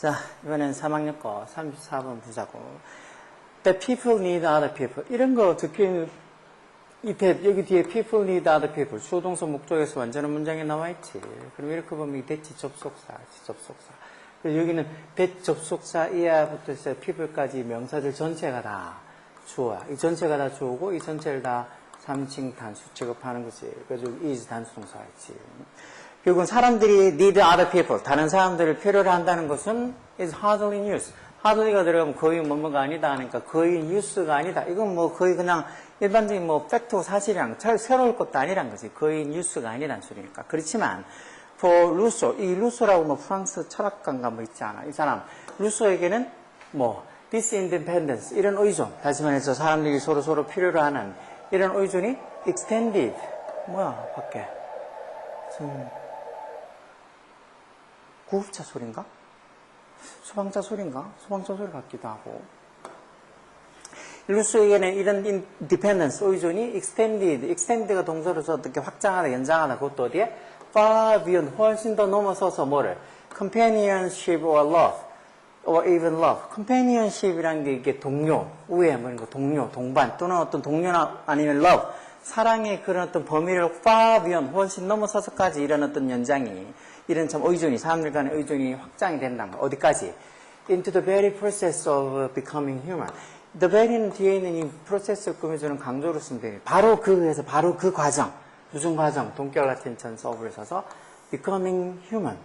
자, 이번엔 3학년 거 34번 보자고. The people need other people. 이런 거 듣기, 여기 뒤에 people need other people. 주어동사 목적에서 완전한 문장에 나와 있지. 그럼 이렇게 보면 이게 대치 접속사, 접속사. 그리고 여기는 that 접속사 이하부터 해서 people까지 명사들 전체가 다 주어야. 이 전체가 다 주어고 이 전체를 다 3인칭 단수 취급하는 거지. 그래서 is 단수동사가 있지. 결국은 사람들이 need other people, 다른 사람들을 필요로 한다는 것은 is hardly news. hardly가 들어가면 거의 뭐뭐가 아니다 하니까 거의 뉴스가 아니다. 이건 뭐 거의 그냥 일반적인 뭐 팩트 사실이랑 새로울 것도 아니란 거지. 거의 뉴스가 아니란 소리니까. 그렇지만 for 루소, 이 루소라고 뭐 프랑스 철학가인가 뭐 있지 않아. 이 사람 루소에게는 뭐 disindependence 이런 의존, 다시 말해서 사람들이 서로 필요로 하는 이런 의존이 extended. 뭐야 밖에 지금 구급차 소린가? 소방차 소린가? 소방차 소리 같기도 하고. 루소에게는 이런 independence, 의존이 extend가 동사로서 어떻게 확장하다, 연장하다, 그것도 어디에? far beyond, 훨씬 더 넘어서서 뭐를? companionship or love, or even love. companionship이라는 게 이게 동료, 우애, 뭐 이런 거, 동료, 동반, 또는 어떤 동료나 아니면 love, 사랑의 그런 어떤 범위를 far beyond, 훨씬 넘어서서까지 이런 어떤 연장이, 이런 참 의존이, 사람들 간의 의존이 확장이 된다는 거. 어디까지? Into the very process of becoming human. The very는 뒤에 있는 이 프로세스를 꾸며주는 강조로 쓰면 돼요. 바로 그 과정. 무슨 과정? 동격 같은 전사 어브를 써서 becoming human.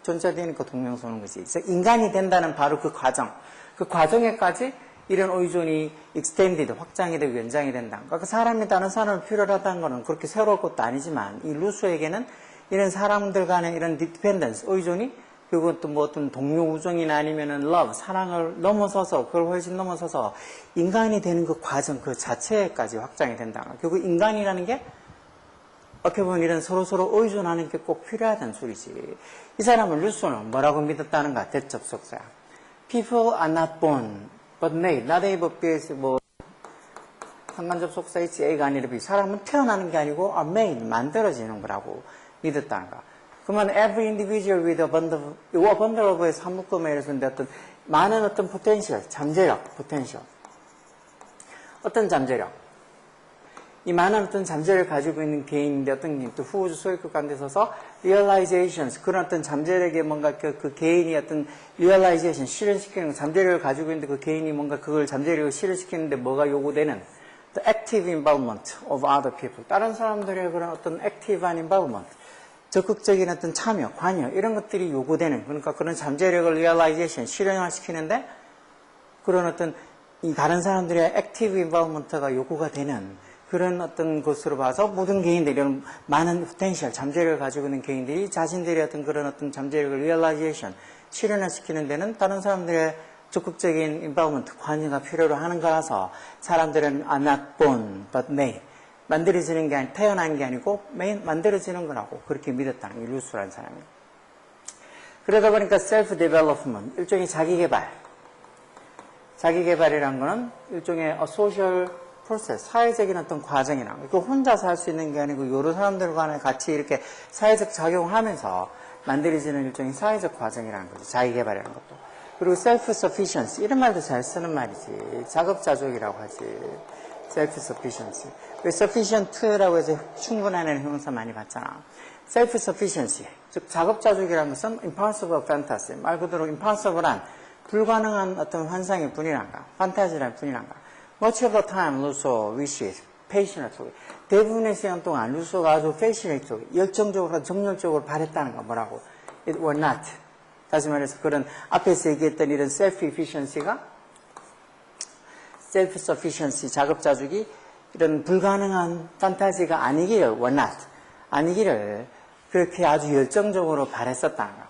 전자 되니까 동명 쏘는 거지. 그래서 인간이 된다는 바로 그 과정. 그 과정에까지 이런 의존이 extended, 확장이 되고 연장이 된다. 그러니까 사람이 다른 사람을 필요로 하다는 것은 그렇게 새로울 것도 아니지만 이 루소에게는 이런 사람들 간의 이런 dependence, 의존이 그것도 뭐 어떤 동료 우정이나 아니면은 love, 사랑을 넘어서서 그걸 훨씬 넘어서서 인간이 되는 그 과정 그 자체까지 확장이 된다. 결국 인간이라는 게 어떻게 보면 이런 서로 의존하는 게 꼭 필요하다는 소리지. 이 사람은 루소는 뭐라고 믿었다는가? 대접속사야. People are not born, but made. not able to be 뭐 상관접속사 있지. A가 아니라 B. 사람은 태어나는 게 아니고 are made, 만들어지는 거라고 믿었다는가. 그러면 every individual with a bundle of에서 한 묶음에 쓰는데 어떤 많은 어떤 potential, 잠재력, potential. 어떤 잠재력? 이 많은 어떤 잠재력을 가지고 있는 개인인데 어떤 또 후우주 소유급 가운데 서서 realizations, 그런 어떤 잠재력에 뭔가 그 개인이 어떤 realization, 실현시키는 잠재력을 가지고 있는데 그 개인이 뭔가 그걸 잠재력을 실현시키는데 뭐가 요구되는 the active involvement of other people. 다른 사람들의 그런 어떤 active한 involvement. 적극적인 어떤 참여, 관여 이런 것들이 요구되는 그러니까 그런 잠재력을 realization, 실현화시키는데 그런 어떤 이 다른 사람들의 active involvement가 요구가 되는 그런 어떤 것으로 봐서 모든 개인들 이런 많은 potential, 잠재력을 가지고 있는 개인들이 자신들의 어떤 그런 어떤 잠재력을 realization, 실현화시키는 데는 다른 사람들의 적극적인 involvement, 관여가 필요로 하는 거라서 사람들은 are not born but made. 만들어지는 게 아니, 태어난 게 아니고 만들어지는 거라고 그렇게 믿었다는 게 루소라는 사람이. 그러다 보니까 self-development, 일종의 자기개발. 자기개발이라는 거는 일종의 social process, 사회적인 어떤 과정이라는 거. 혼자서 할 수 있는 게 아니고 여러 사람들과 같이 이렇게 사회적 작용을 하면서 만들어지는 일종의 사회적 과정이라는 거죠. 자기개발이라는 것도. 그리고 self-sufficiency, 이런 말도 잘 쓰는 말이지. 자급자족이라고 하지. self-sufficiency. sufficient라고 해서 충분하는 형용사 많이 봤잖아. self-sufficiency, 즉 자급자족이라는 것은 impossible fantasy, 말 그대로 impossible한 불가능한 어떤 환상일 뿐이란가, 판타지랄 뿐이란가. Much of the time, Rousseau wishes passionately. 대부분의 시간 동안 루소가 아주 passionately, 열정적으로, 정열적으로 바랬다는 거 뭐라고? It were not. 다시 말해서 그런 앞에서 얘기했던 이런 self-efficiency가 self-sufficiency, 자급자족이 이런 불가능한 판타지가 아니기를, were not, 아니기를 그렇게 아주 열정적으로 바랬었다는 거.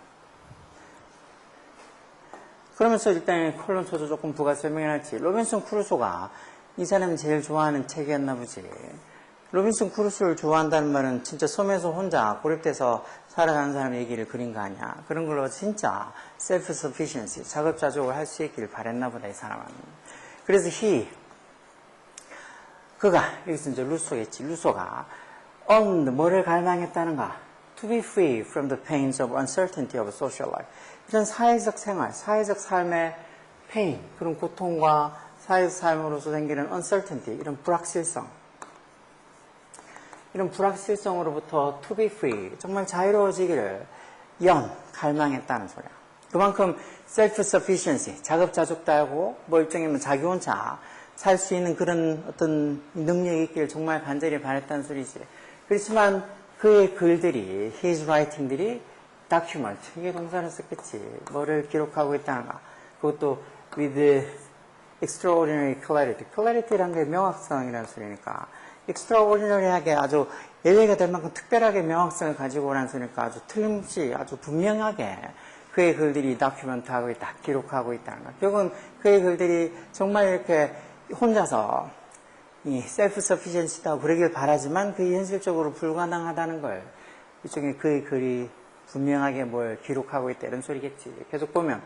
그러면서 일단 콜론 소조 조금 부가 설명을 할지. 로빈슨 크루소가 이 사람이 제일 좋아하는 책이었나 보지. 로빈슨 크루소를 좋아한다는 말은 진짜 섬에서 혼자 고립돼서 살아가는 사람 얘기를 그린 거 아니야. 그런 걸로 진짜 self-sufficiency, 자급자족을 할 수 있기를 바랬나 보다, 이 사람은. 그래서 그가, 여기서 이제 루소겠지. 루소가 뭐를 갈망했다는가? To be free from the pains of uncertainty of social life. 이런 사회적 생활, 사회적 삶의 pain, 그런 고통과 사회적 삶으로서 생기는 uncertainty, 이런 불확실성. 이런 불확실성으로부터 to be free, 정말 자유로워지기를 갈망했다는 소리야. 그만큼 self-sufficiency, 자급자족다하고 뭐 일종이면 자기 혼자 살 수 있는 그런 어떤 능력이 있기를 정말 간절히 바랬다는 소리지. 그렇지만 그의 글들이, his writing들이 document, 이게 동사를 썼겠지. 뭐를 기록하고 있다는가. 그것도 with extraordinary clarity. clarity란 게 명확성이라는 소리니까. extraordinary하게 아주 예외가 될 만큼 특별하게 명확성을 가지고 오라는 소리니까 아주 틀림없이 아주 분명하게 그의 글들이 다큐멘트하고 있다, 기록하고 있다는 것. 결국은 그의 글들이 정말 이렇게 혼자서 이 self-sufficiency다 그러길 바라지만 그게 현실적으로 불가능하다는 걸 일종의 그의 글이 분명하게 뭘 기록하고 있다 이런 소리겠지. 계속 보면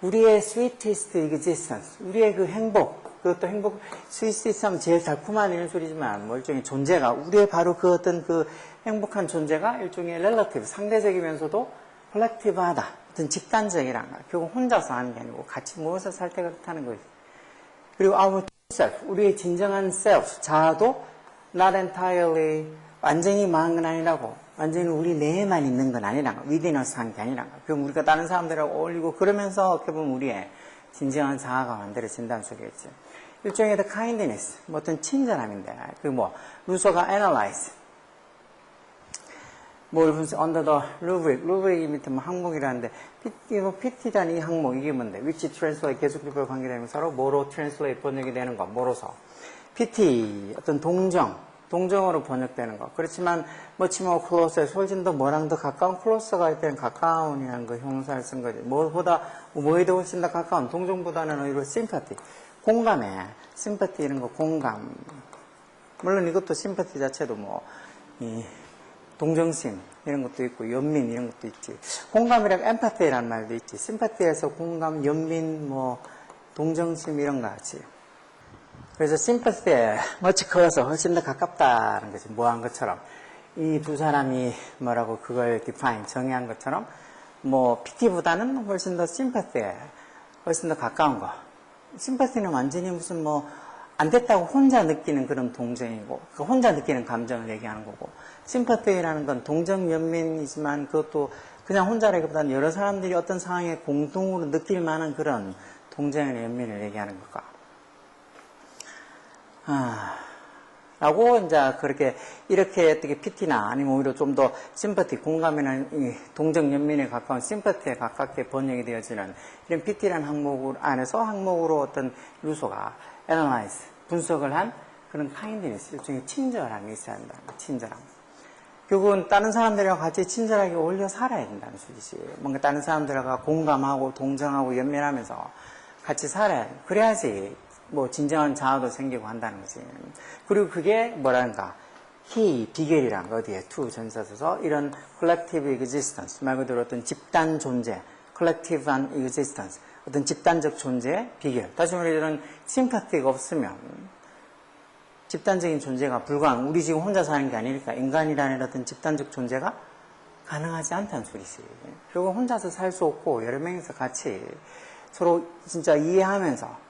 우리의 sweetest existence, 우리의 그 행복, 그것도 행복, sweetest 하면 제일 달콤한 이런 소리지만 뭐 일종의 존재가 우리의 바로 그 어떤 그 행복한 존재가 일종의 relative, 상대적이면서도 collective하다, 어떤 집단적이란 거야. 결국 혼자서 하는 게 아니고 같이 모여서 살 때 그렇다는 거지. 그리고 our self, 우리의 진정한 self, 자아도 not entirely 완전히 망한 건 아니라고, 완전히 우리 내에만 있는 건 아니란 거, within us 한 게 아니란 거. 그럼 우리가 다른 사람들하고 어울리고 그러면서 어떻게 보면 우리의 진정한 자아가 만들어진다는 소리겠지. 일종의 the kindness, 뭐 어떤 친절함인데, 그 뭐 루소가 analyze, 뭘 분석, under the rubric 밑에 뭐 항목이라는데, PT라는 이 항목, 이게 뭔데? which translate, 계속적으로 관계되면서 뭐로 translate 번역이 되는 거, 뭐로서. PT, 어떤 동정어로 번역되는 거. 그렇지만, much more closer, 훨씬 더 뭐랑 더 가까운, closer가 할 때는 가까운이라는 그 형용사를 쓴 거지. 뭐에 더 훨씬 더 가까운, 동정보다는 오히려 sympathy. 공감해. sympathy 이런 거, 공감. 물론 이것도 sympathy 자체도 뭐, 동정심 이런 것도 있고 연민 이런 것도 있지. 공감이라고 empathy라는 말도 있지. 심파티에서 공감, 연민, 뭐 동정심 이런 거 같이. 그래서 sympathy에 much closer, 훨씬 더 가깝다는 거지. 뭐 한 것처럼 이 두 사람이 뭐라고 그걸 define, 정의한 것처럼 뭐 PT보다는 훨씬 더 sympathy에 훨씬 더 가까운 거. sympathy는 완전히 무슨 뭐 안 됐다고 혼자 느끼는 그런 동정이고, 그 혼자 느끼는 감정을 얘기하는 거고, 심파티라는 건 동정 연민이지만 그것도 그냥 혼자라기보다는 여러 사람들이 어떤 상황에 공동으로 느낄 만한 그런 동정의 연민을 얘기하는 것과. 라고 이제 그렇게 이렇게 어떻게 PT나 아니면 오히려 좀 더 심파티, 공감이나 동정 연민에 가까운 심파티에 가깝게 번역이 되어지는 이런 PT라는 항목 안에서 항목으로 어떤 요소가 analyze, 분석을 한 그런 kindness, 일종의 친절함이 있어야 한다. 친절함. 결국은 다른 사람들이랑 같이 친절하게 어울려 살아야 된다는 소리지. 뭔가 다른 사람들과 공감하고 동정하고 연민하면서 같이 살아야 돼. 그래야지 뭐 진정한 자아도 생기고 한다는 거지. 그리고 그게 뭐랄까 비결이란 거 어디에 to 전사서서 이런 collective existence 말 그대로 어떤 집단 존재, collective한 existence 어떤 집단적 존재의 비결. 다시 말해 이런 심파티가 없으면 집단적인 존재가 불가능. 우리 지금 혼자 사는 게 아니니까 인간이라는 어떤 집단적 존재가 가능하지 않다는 소리지. 결국 혼자서 살 수 없고 여러 명이서 같이 서로 진짜 이해하면서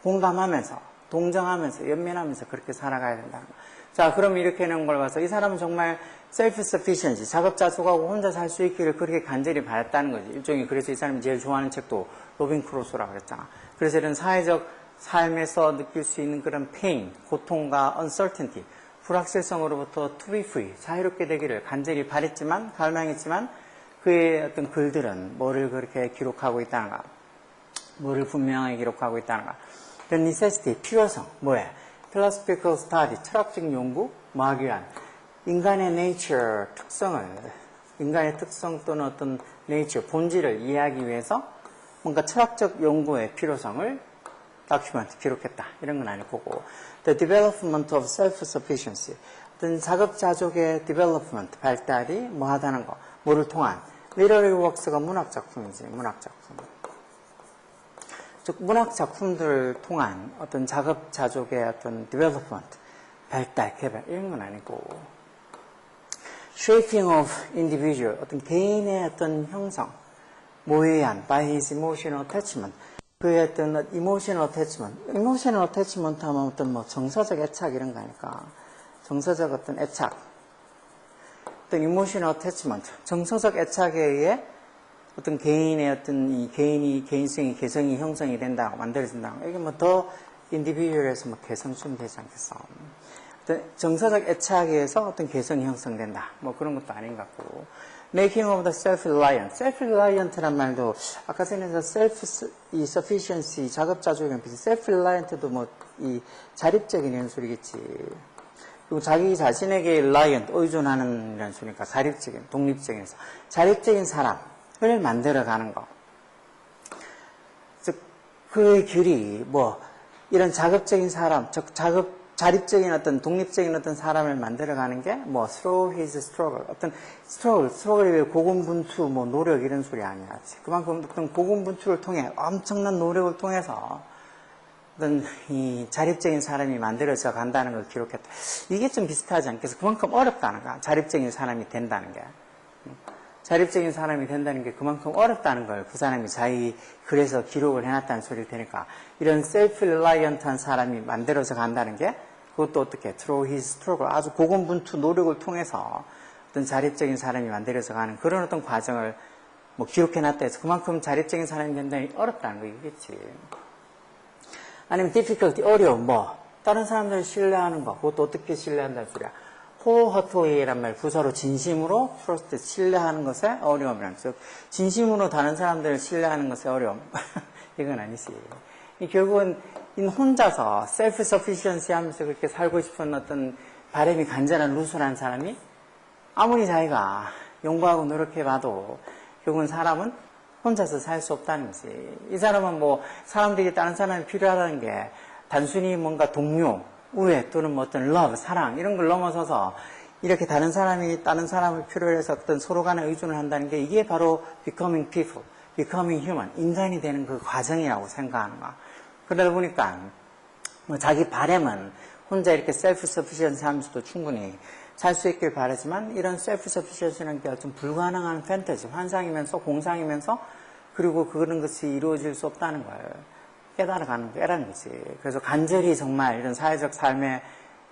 공감하면서 동정하면서 연민하면서 그렇게 살아가야 된다는 거. 자, 그럼 이렇게 하는 걸 봐서 이 사람은 정말 self-sufficiency, 자급자족하고 혼자 살 수 있기를 그렇게 간절히 바랐다는 거지. 일종의 그래서 이 사람이 제일 좋아하는 책도 로빈 크루소라고 그랬잖아. 그래서 이런 사회적 삶에서 느낄 수 있는 그런 pain, 고통과 uncertainty, 불확실성으로부터 to be free, 자유롭게 되기를 간절히 바랬지만, 갈망했지만 그의 어떤 글들은 뭐를 그렇게 기록하고 있다는가, 뭐를 분명하게 기록하고 있다는가. The necessity, 필요성, 뭐에? philosophical study, 철학적 연구, 뭐하기 위한 인간의 nature, 특성을, 인간의 특성 또는 어떤 nature, 본질을 이해하기 위해서 뭔가 철학적 연구의 필요성을 document, 기록했다. 이런 건 아닐 거고. The development of self-sufficiency, 어떤 자급자족의 development, 발달이 뭐 하다는 거, 뭐를 통한 literary works가 문학작품이지, 문학작품. 즉 문학작품들을 통한 어떤 자급자족의 어떤 development, 발달, 개발 이런 건 아니고 shaping of individual, 어떤 개인의 어떤 형성, 뭐에 의한 by his emotional attachment. 그의 어떤 emotional attachment. emotional attachment 하면 어떤 뭐 정서적 애착 이런 거 아닐까. 정서적 어떤 애착. 어떤 emotional attachment. 정서적 애착에 의해 어떤 개인의 어떤 이 개인성이 개성이 형성이 된다고 만들어진다고. 이게 뭐 더 인디비주얼에서 뭐 개성쯤 되지 않겠어. 어떤 정서적 애착에 의해서 어떤 개성이 형성된다. 뭐 그런 것도 아닌 것 같고. Making of the self-reliant. self-reliant란 말도 아까 전에 self-sufficiency, 자급자족이랑 비슷해. self-reliant도 뭐 이 자립적인 이런 소리겠지. 그리고 자기 자신에게 reliant, 의존하는 이런 소리니까 자립적인, 독립적인, 자립적인 사람을 만들어가는 거. 즉 그의 길이 뭐 이런 자급적인 사람, 자립적인 어떤 독립적인 어떤 사람을 만들어가는 게 뭐 through his struggle 어떤 스트러글이 고군분투 뭐 노력 이런 소리 아니야. 그만큼 어떤 고군분투를 통해 엄청난 노력을 통해서 어떤 이 자립적인 사람이 만들어져 간다는 걸 기록했다. 이게 좀 비슷하지 않겠어? 그만큼 어렵다는 거야. 자립적인 사람이 된다는 게. 자립적인 사람이 된다는 게 그만큼 어렵다는 걸 그 사람이 자기 글에서 기록을 해놨다는 소리를 테니까 이런 self-reliant한 사람이 만들어져 간다는 게 그것도 어떻게 through his struggle 아주 고군분투 노력을 통해서 어떤 자립적인 사람이 만들어져 가는 그런 어떤 과정을 뭐 기록해놨다 해서 그만큼 자립적인 사람이 된다는 게 어렵다는 거겠지. 아니면 difficulty 어려움 뭐 다른 사람들을 신뢰하는 거 그것도 어떻게 신뢰한다는 소리야. wholeheartedly란 말 부사로 진심으로 trust 신뢰하는 것에 어려움이란 즉 진심으로 다른 사람들을 신뢰하는 것에 어려움 이건 아니지. 결국은 혼자서 self-sufficiency 하면서 그렇게 살고 싶은 어떤 바람이 간절한 루스라는 사람이 아무리 자기가 연구하고 노력해봐도 결국은 사람은 혼자서 살 수 없다는 거지. 이 사람은 뭐 사람들이 다른 사람이 필요하다는 게 단순히 뭔가 동료, 우애 또는 뭐 어떤 love, 사랑 이런 걸 넘어서서 이렇게 다른 사람이 다른 사람을 필요로 해서 어떤 서로 간에 의존을 한다는 게 이게 바로 becoming people, becoming human, 인간이 되는 그 과정이라고 생각하는 거야. 그러다 보니까 뭐 자기 바람은 혼자 이렇게 self-sufficiency 하면서도 충분히 살 수 있길 바라지만 이런 self-sufficiency라는 게 좀 불가능한 판타지, 환상이면서 공상이면서 그리고 그런 것이 이루어질 수 없다는 걸 깨달아가는 거지. 그래서 간절히 정말 이런 사회적 삶의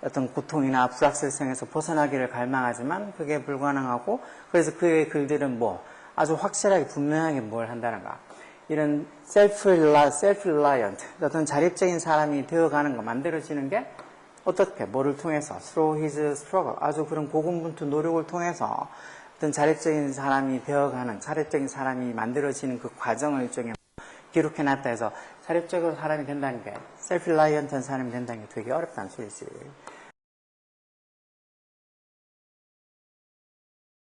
어떤 고통이나 불확실성에서 벗어나기를 갈망하지만 그게 불가능하고 그래서 그의 글들은 뭐 아주 확실하게 분명하게 뭘 한다는가. 이런 self-reliant, 어떤 자립적인 사람이 되어가는 거, 만들어지는 게 어떻게, 뭐를 통해서, through his struggle, 아주 그런 고군분투 노력을 통해서 어떤 자립적인 사람이 되어가는, 자립적인 사람이 만들어지는 그 과정을 일종의 기록해놨다 해서 자립적으로 사람이 된다는 게, self-reliant한 사람이 된다는 게 되게 어렵다는 소리지.